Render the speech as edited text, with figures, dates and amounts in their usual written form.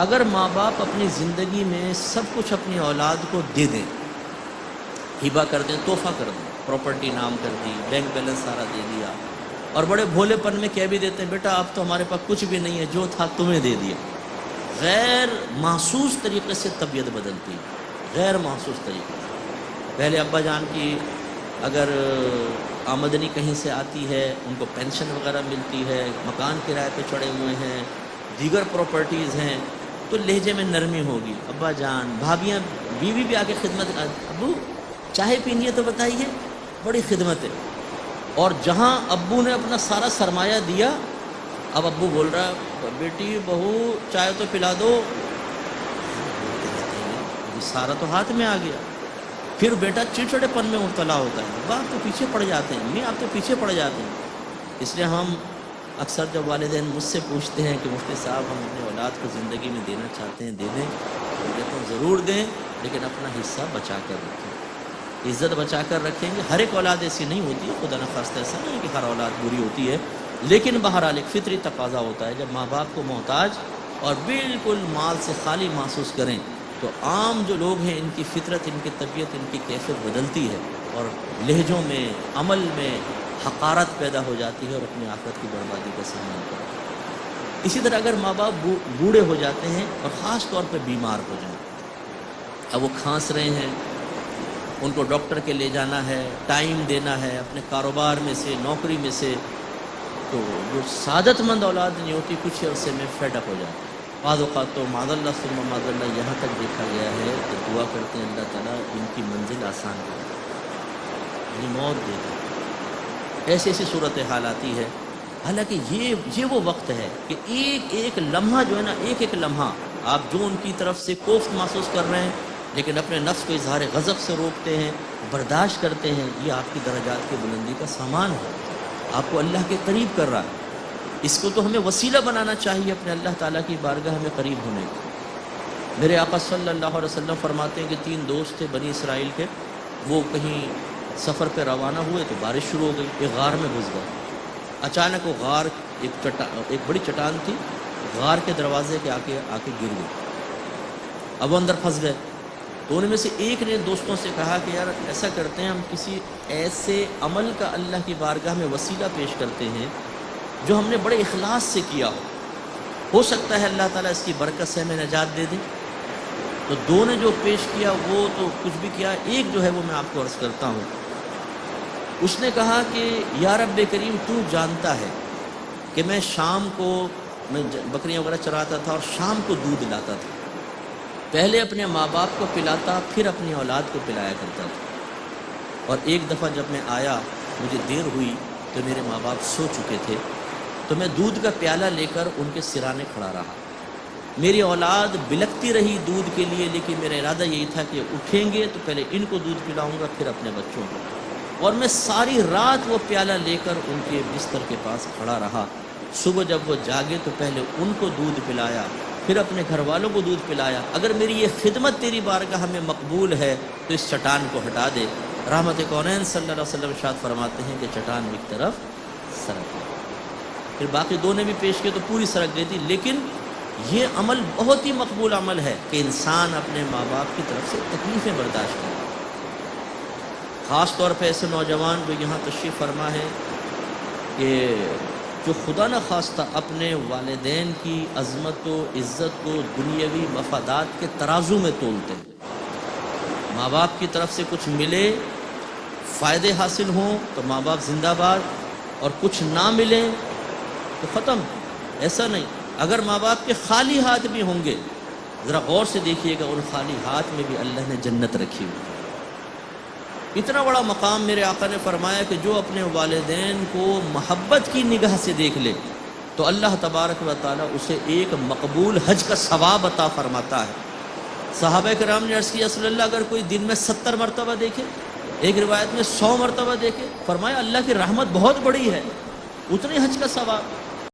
اگر ماں باپ اپنی زندگی میں سب کچھ اپنی اولاد کو دے دیں، ہبہ کر دیں، تحفہ کر دیں، پراپرٹی نام کر دی، بینک بیلنس سارا دے دیا، اور بڑے بھولے پن میں کہہ بھی دیتے ہیں بیٹا اب تو ہمارے پاس کچھ بھی نہیں ہے، جو تھا تمہیں دے دیا، غیر محسوس طریقے سے طبیعت بدلتی ہے، غیر محسوس طریقے سے۔ پہلے ابا جان کی اگر آمدنی کہیں سے آتی ہے، ان کو پینشن وغیرہ ملتی ہے، مکان کرائے پہ چڑھے ہوئے ہیں، دیگر پراپرٹیز ہیں، تو لہجے میں نرمی ہوگی، ابا جان، بھابیاں، بیوی بھی آگے خدمت، ابو چائے پینی ہے تو بتائیے، بڑی خدمت ہے۔ اور جہاں ابو نے اپنا سارا سرمایہ دیا، اب ابو بول رہا ہے بیٹی بہو چائے تو پلا دو، سارا تو ہاتھ میں آ گیا، پھر بیٹا چڑچڑے پن میں مبتلا ہوتا ہے، ابا آپ تو پیچھے پڑ جاتے ہیں، امی آپ تو پیچھے پڑ جاتے ہیں۔ اس لیے ہم اکثر جب والدین مجھ سے پوچھتے ہیں کہ مفتی صاحب ہم اپنے اولاد کو زندگی میں دینا چاہتے ہیں، دے دیں، تو کہتا ہوں ضرور دیں، لیکن اپنا حصہ بچا کر رکھیں، عزت بچا کر رکھیں گے۔ ہر ایک اولاد ایسی نہیں ہوتی ہے، خدا نخواستہ ایسا نہیں ہے کہ ہر اولاد بری ہوتی ہے، لیکن بہرحال ایک فطری تقاضا ہوتا ہے، جب ماں باپ کو محتاج اور بالکل مال سے خالی محسوس کریں تو عام جو لوگ ہیں ان کی فطرت، ان کی طبیعت، ان کی کیفیت بدلتی ہے، اور لہجوں میں، عمل میں حقارت پیدا ہو جاتی ہے، اور اپنی آخرت کی بربادی کا سامنا کرتے ہیں۔ اسی طرح اگر ماں باپ بوڑھے ہو جاتے ہیں اور خاص طور پہ بیمار ہو جائیں، اب وہ کھانس رہے ہیں، ان کو ڈاکٹر کے لے جانا ہے، ٹائم دینا ہے اپنے کاروبار میں سے، نوکری میں سے، تو جو سعادت مند اولاد نہیں ہوتی، کچھ عرصے میں فیڈ اپ ہو جاتی ہے۔ بعض اوقات تو معاذ اللہ ثم معاذ اللہ یہاں تک دیکھا گیا ہے کہ دعا کرتے ہیں اللہ تعالیٰ ان کی منزل آسان کر دے، یعنی موت دے دے، ایسی ایسی صورت حال آتی ہے۔ حالانکہ یہ وہ وقت ہے کہ ایک ایک لمحہ جو ہے نا، ایک ایک لمحہ آپ جو ان کی طرف سے کوفت محسوس کر رہے ہیں، لیکن اپنے نفس کو اظہار غضب سے روکتے ہیں، برداشت کرتے ہیں، یہ آپ کی درجات کی بلندی کا سامان ہے، آپ کو اللہ کے قریب کر رہا ہے۔ اس کو تو ہمیں وسیلہ بنانا چاہیے اپنے اللہ تعالیٰ کی بارگاہ میں قریب ہونے کا۔ میرے آقا صلی اللہ علیہ وسلم فرماتے ہیں کہ 3 دوست تھے بنی اسرائیل کے، وہ کہیں سفر پہ روانہ ہوئے تو بارش شروع ہو گئی، ایک غار میں گھس گئے۔ اچانک وہ غار ایک بڑی چٹان تھی، غار کے دروازے کے آ کے گر گئی، اب وہ اندر پھنس گئے۔ تو ان میں سے ایک نے دوستوں سے کہا کہ یار ایسا کرتے ہیں، ہم کسی ایسے عمل کا اللہ کی بارگاہ میں وسیلہ پیش کرتے ہیں جو ہم نے بڑے اخلاص سے کیا ہو سکتا ہے اللہ تعالیٰ اس کی برکت سے ہمیں نجات دے دے۔ تو دو نے جو پیش کیا وہ تو کچھ بھی کیا، ایک جو ہے وہ میں آپ کو عرض کرتا ہوں، اس نے کہا کہ یا رب کریم تو جانتا ہے کہ میں شام کو بکریاں وغیرہ چراتا تھا اور شام کو دودھ لاتا تھا، پہلے اپنے ماں باپ کو پلاتا پھر اپنی اولاد کو پلایا کرتا تھا، اور ایک دفعہ جب میں آیا مجھے دیر ہوئی تو میرے ماں باپ سو چکے تھے، تو میں دودھ کا پیالہ لے کر ان کے سرانے کھڑا رہا، میری اولاد بلکتی رہی دودھ کے لیے، لیکن میرا ارادہ یہی تھا کہ اٹھیں گے تو پہلے ان کو دودھ پلاؤں گا پھر اپنے بچوں کو، اور میں ساری رات وہ پیالہ لے کر ان کے بستر کے پاس کھڑا رہا۔ صبح جب وہ جاگے تو پہلے ان کو دودھ پلایا پھر اپنے گھر والوں کو دودھ پلایا۔ اگر میری یہ خدمت تیری بارگاہ میں مقبول ہے تو اس چٹان کو ہٹا دے۔ رحمت کونین صلی اللہ علیہ وسلم ارشاد فرماتے ہیں کہ چٹان ایک طرف سرک گئی، پھر باقی دو نے بھی پیش کیے تو پوری سرک گئی تھی، لیکن یہ عمل بہت ہی مقبول عمل ہے کہ انسان اپنے ماں باپ کی طرف سے تکلیفیں برداشت کرے، خاص طور پہ ایسے نوجوان جو یہاں تشریف فرما ہے کہ جو خدا نہ خواستہ اپنے والدین کی عظمت و عزت کو دنیاوی مفادات کے ترازو میں تولتے ہیں، ماں باپ کی طرف سے کچھ ملے، فائدے حاصل ہوں تو ماں باپ زندہ باد، اور کچھ نہ ملے تو ختم۔ ایسا نہیں، اگر ماں باپ کے خالی ہاتھ بھی ہوں گے، ذرا غور سے دیکھیے گا ان خالی ہاتھ میں بھی اللہ نے جنت رکھی ہوئی۔ اتنا بڑا مقام میرے آقا نے فرمایا کہ جو اپنے والدین کو محبت کی نگاہ سے دیکھ لے تو اللہ تبارک و تعالیٰ اسے ایک مقبول حج کا ثواب عطا فرماتا ہے۔ صحابہ کرام نے عرض کیا صلی اللہ، اگر کوئی دن میں 70 مرتبہ دیکھے، ایک روایت میں 100 مرتبہ دیکھے، فرمایا اللہ کی رحمت بہت بڑی ہے، اتنے حج کا ثواب۔